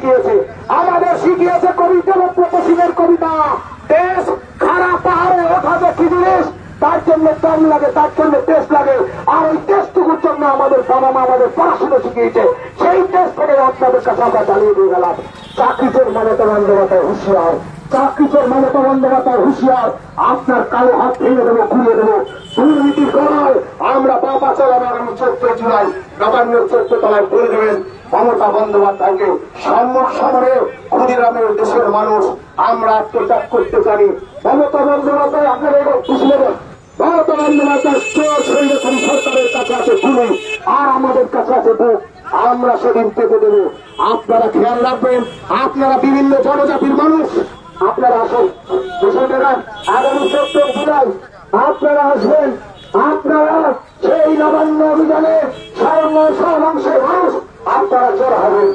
শিখিয়েছে, আমাদের শিখিয়েছে কবি দেবব্রত সিংহের কবিতা, দেশ খারাপ পাহাড়ে ওঠাবে কি জিনিস, তার জন্য দম লাগে, তার জন্য টেস্ট লাগে। আর ওই টেস্টটুকুর জন্য আমাদের বাবা মা আমাদের পড়াশোনা শিখিয়েছে, সেই টেস্ট থেকে আপনাদের কাছে আমরা চালিয়ে দিয়ে গেলাম। চাকরিচোর মমতা বন্দ্যোপাধ্যায় হুঁশিয়ার, চাকরিচোর মমতা বন্দ্যোপাধ্যায় হুঁশিয়ার, আপনার কালো হাত ভেঙে দেবো, ঘুরিয়ে দেবো। দুর্নীতির গলায় আমরা বাবা চালাবার 14 জুলাই নবান্নের 14 তলায় বলে দেবেন মমতা বন্দ্যোপাধ্যায়কে। সম্মুখ সমরে ক্ষুদিরামের দেশের মানুষ আমরা আত্মত্যাগ করতে জানি। মমতা বন্দ্যোপাধ্যায় আপনারা খুশি নেবেন, মমতা বন্দ্যোপাধ্যায় স্বৈরাচারী সরকারের কাছে আছে ভূমি, আর আমাদের কাছে আছে বুক। আমরা সেদিন পেতে দেবো। আপনারা খেয়াল রাখবেন, আপনারা বিভিন্ন জনজাতির মানুষ, আপনারা আসুন বিষয়টা আগামী 14 জুলাই আপনারা আসবেন। আপনারা সেই নবান্ন অভিযানে সর্বংশের মানুষ আপনারা জোর হবেন।